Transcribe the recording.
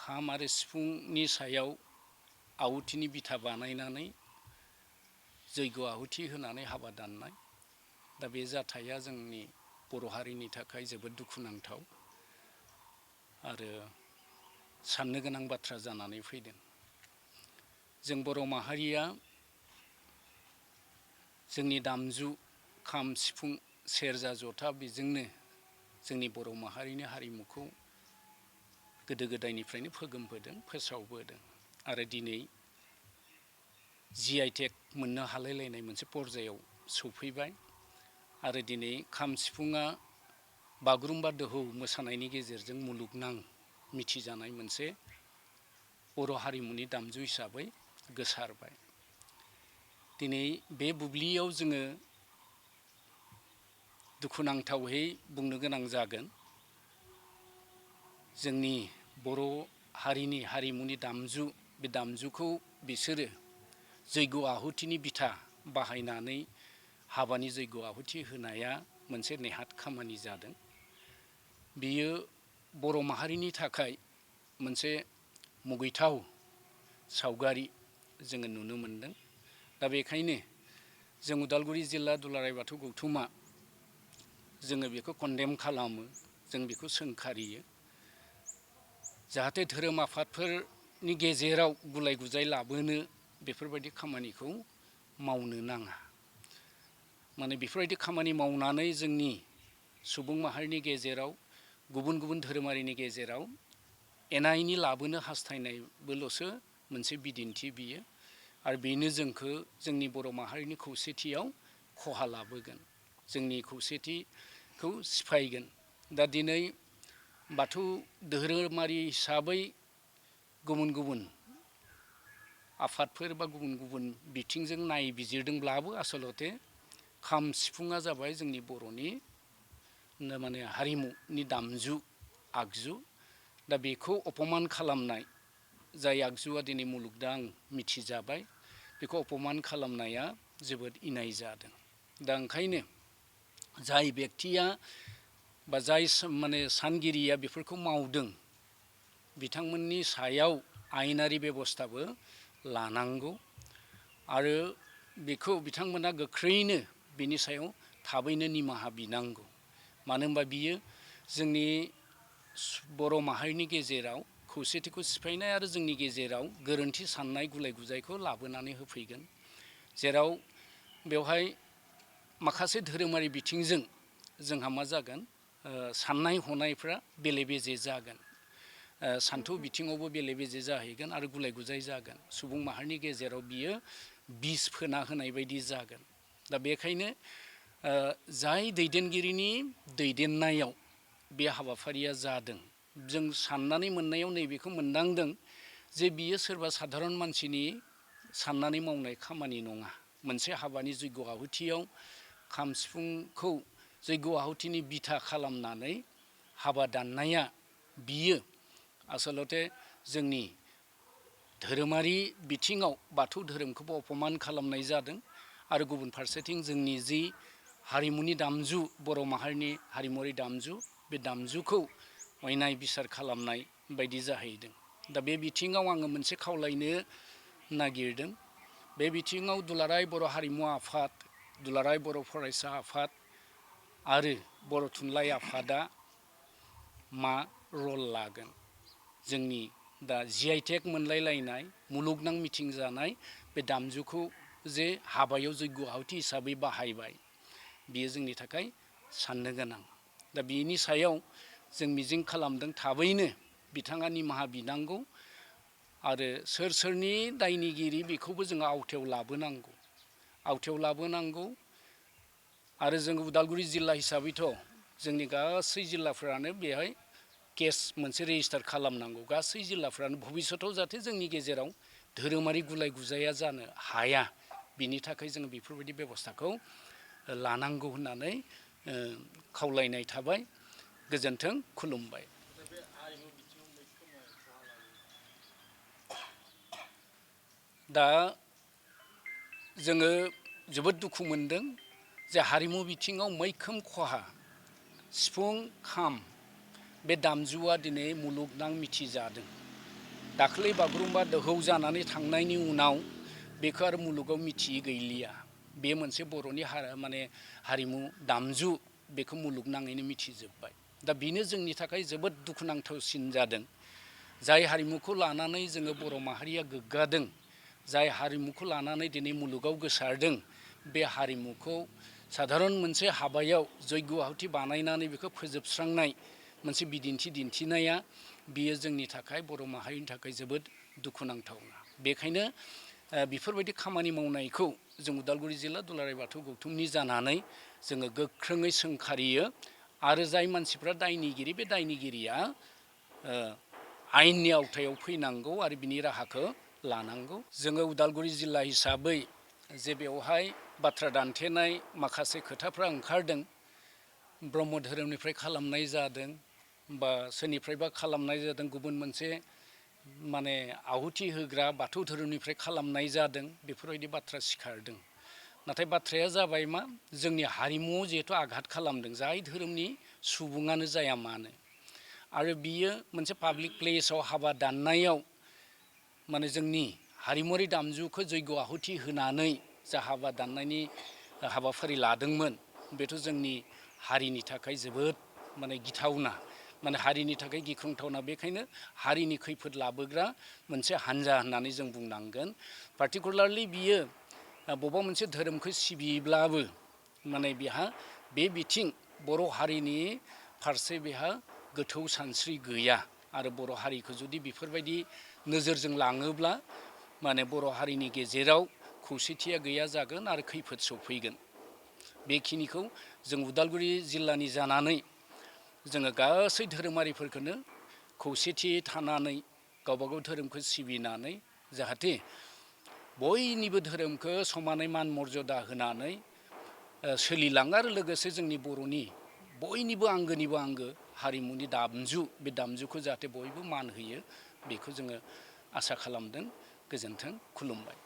खाम आरो सिफुंनि सायाव आहुतिनि बिथा बानायनानै जैग' आहुति होनानै हाबा दाननाय दा बे जाथाया जोंनि बर' हारिनि थाखाय जोबोद दुखुनांथाव आरो साननो गोनां बाथ्रा जानानै फैदों। जों बर' माहारिया जोंनि दामजु खाम सिफुं सेरजा जथा बेजोंनो जोंनि बर' माहारिनि हारिमुखौ गोदो गोदायनिफ्रायनो फोगोमबोदों फोसावबोदों आरो दिनै GI टेग मोननो हालायलायनाय मोनसे पर्जायाव सौफैबाय आरो दिनै खाम सिफुङा बागुरुम्बा दोहौ मोसानायनि गेजेरजों मुलुगनां मिथिजानाय मोनसे बर' हारिमुनि दामजु हिसाबै गोसारबाय। दिनै बे बुब्लियाव जोङो दुखुनांथावै बुंनो गोनां जागोन जोंनि बर' हारिनि हारिमुनि दामजु बे दामजुखौ बिसोरो जैग' आहुतिनि बिथा बाहायनानै हाबानि जैग' आहुति होनाया मोनसे नेहाथ खामानि जादों। बियो बर' माहारिनि थाखाय मोनसे मुगैथाव सावगारि जोङो नुनो मोनदों। दा बेखायनो जों उदालगुरि जिल्ला दुलाराय बाथौ गौथुमा जोङो बेखौ कन्डेम खालामो, जों बेखौ सोंखारियो। जाहाथे धोरोम आफादफोरनि गेजेराव गुलाय गुजाय लाबोनो बेफोरबायदि खामानिखौ मावनो नाङा। माने बेफोरबायदि खामानि मावनानै जोंनि सुबुं माहारिनि गेजेराव गुबुन गुबुन धोरोमारिनि गेजेराव एना एनि लाबोनो हास्थायनायबोल'सो मोनसे बिदिन्थि बियो आरो बेनो जोंखौ जोंनि बर' माहारिनि खौसेथियाव खहा लाबोगोन, जोंनि खौसेथिखौ सिफायगोन। दा दिनै बाथौ धोरोमारि हिसाबै गुबुन गुबुन आफादफोर बा गुबुन गुबुन बिथिंजों नायबिजिरदोंब्लाबो आसलथे खाम सिफुङा जाबाय जोंनि बर'नि माने हारिमुनि दामजु आगजु। दा बेखौ अपमान खालामनाय जाय आगजुआ दिनै मुलुगनां मिथिजाबाय बेखौ अपमान खालामनाया जोबोद इनाय जादों। दा ओंखायनो जाय बेक्तिया बा जाय माने सानगिरिया बेफोरखौ मावदों बिथांमोननि सायाव आयेनारि बेब'स्थाबो लानांगौ आरो बेखौ बिथांमोना गोख्रैनो बिनि सायाव थाबैनो निमाहा बिनांगौ। मानो होनबा बियो जोंनि बर' माहारिनि गेजेराव खौसेथिखौ सिफायनाय आरो जोंनि गेजेराव गोरोन्थि साननाय गुलाय गुजायखौ लाबोनानै होफैगोन, जेराव बेवहाय माखासे धोरोमारि बिथिंजों जोंहा मा जागोन साननाय हनायफ्रा बेले बेजे जागोन, सान्थौ बिथिङावबो बेले बेजे जाहैगोन आरो गुलाय गुजाय जागोन। सुबुं माहारिनि गेजेराव बियो बिस फोना होनाय बायदि जागोन। दा बेखायनो जाय दैदेनगिरिनि दैदेननायाव बे हाबाफारिया जादों जों साननानै मोननायाव नैबेखौ मोनदांदों जे बियो सोरबा साधारन मानसिनि साननानै मावनाय खामानि नङा। मोनसे हाबानि जैग' आहुतियाव खाम सिफुंखौ जैग' आहुतिनि बिथा खालामनानै हाबा दाननाया बियो आसलथे जोंनि धोरोमारि बिथिङाव बाथौ धोरोमखौबो अपमान खालामनाय जादों आरो गुबुन फारसेथिं जोंनि जि हारिमुनि दामजु बर' माहारिनि हारिमुवारि दामजु बे दामजुखौ अयनाय बिसार खालामनाय बायदि जाहैदों। दा बे बिथिङाव आङो मोनसे खावलायनो नागिरदों। बे बिथिङाव दुलाराय बर' हारिमु आफाद, दुलाराय बर' फरायसा आफाद आरो बर' थुनलाइ आफादा मा रल लागोन? जोंनि दा GI टेग मोनलायलायनाय मुलुगनां मिथिजानाय बे दामजुखौ जे हाबायाव जैग' आहुति हिसाबै बाहायबाय बियो जोंनि थाखाय साननो गोनां। दा बिनि सायाव जों मिजिं खालामदों थाबैनो बिथाङा निमाहा बिनांगौ आरो सोर सोरनि दायनिगिरि बेखौबो जोङो आवथायाव लाबोनांगौ, आवथायाव लाबोनांगौ। आरो जों उदालगुरि जिल्ला हिसाबैथ' जोंनि गासै जिल्लाफ्रानो बेहाय केस मोनसे रेजिस्टार खालामनांगौ, गासै जिल्लाफ्रानो भबिसतआव जाहाथे जोंनि गेजेराव धोरोमारि गुलाय गुजाया जानो हाया बिनि थाखाय जोङो बेफोरबायदि बेब'स्थाखौ लानांगौ होननानै खावलायनाय थाबाय। गोजोन्थों, खुलुमबाय। दा जोङो जोबोद दुखु मोनदों जे हारिमु बिथिङाव मैखोम खहा सिफुं खाम बे दामजुआ दिनै मुलुगनां मिथिजादों दाख्लै बागुरुम्बा दोहौ जानानै थांनायनि उनाव बेखौ आरो मुलुगाव मिथियै गैलिया। बे मोनसे बर'नि माने हारिमु दामजु बेखौ मुलुगनाङैनो मिथिजोब्बाय। दा बेनो जोंनि थाखाय जोबोद दुखुनांथावसिन जादों। जाय हारिमुखौ लानानै जोङो बर' माहारिया गोग्गादों, जाय हारिमुखौ लानानै दिनै मुलुगाव गोसारदों, बे हारिमुखौ साधारन मोनसे हाबायाव जयग' आहुति बानायनानै बेखौ फोजोबस्रांनाय मोनसे बिदिन्थि दिन्थिनाया बियो जोंनि थाखाय बर' माहारिनि थाखाय जोबोद दुखुनांथावना। बेखायनो बेफोरबायदि खामानि मावनायखौ जों उदालगुरि जिल्ला दुलाराय बाथौ गौथुमनि जानानै जोङो गोख्रोङै सोंखारियो आरो जाय मानसिफ्रा दायनिगिरि बे दायनिगिरिया आयेननि आवथायाव फैनांगौ आरो बिनि राहाखौ लानांगौ। जोङो उदालगुरि जिल्ला हिसाबै जे बेवहाय बाथ्रा दान्थेनाय माखासे खोथाफ्रा ओंखारदों, ब्रह्म धोरोमनिफ्राय खालामनाय जादों बा सोरनिफ्रायबा खालामनाय जादों, गुबुन मोनसे माने आहुति होग्रा बाथौ धोरोमनिफ्राय खालामनाय जादों, बेफोरबायदि बाथ्रा सिखारदों। नाथाय बाथ्राया जाबाय मा, जोंनि हारिमुआव जिहेथु आघात खालामदों जाय धोरोमनि सुबुङानो जाया मानो, आरो बियो मोनसे पाब्लिक प्लेसाव हाबा दाननायाव माने जोंनि हारिमुआरि दामजुखौ जयग' आहुति होनानै जा हाबा दाननायनि हाबाफारि लादोंमोन, बेथ' जोंनि हारिनि थाखाय जोबोद माने गिथावना, माने हारिनि थाखाय गिख्रंथावना। बेखायनो हारिनि खैफोद लाबोग्रा मोनसे हान्जा होननानै जों बुंनांगोन। पार्टिकुलारलि बियो बबेबा मोनसे धोरोमखौ सिबियोब्लाबो माने बेहा बे बिथिं बर' हारिनि फारसे बेहा गोथौ सानस्रि गैया। आरो बर' हारिखौ जुदि बेफोरबायदि नोजोरजों लाङोब्ला माने बर' हारिनि गेजेराव खौसेथिया गैया जागोन आरो खैफोद सफैगोन। बेखिनिखौ जों उदालगुरि जिल्लानि जानानै जोङो गासै धोरोमारिफोरखौनो खौसेथियै थानानै गावबा गाव धोरोमखौ सिबिनानै जाहाथे बयनिबो धोरोमखौ समानै मान मर्यादा होनानै सोलिलाङो आरो लोगोसे जोंनि बर'नि बयनिबो आंगोनिबो आंगो हारिमुनि दामजु, बे दामजुखौ जाहाथे बयबो मान होयो, बेखौ जोङो आसा खालामदों। गोजोन्थों, खुलुमबाय।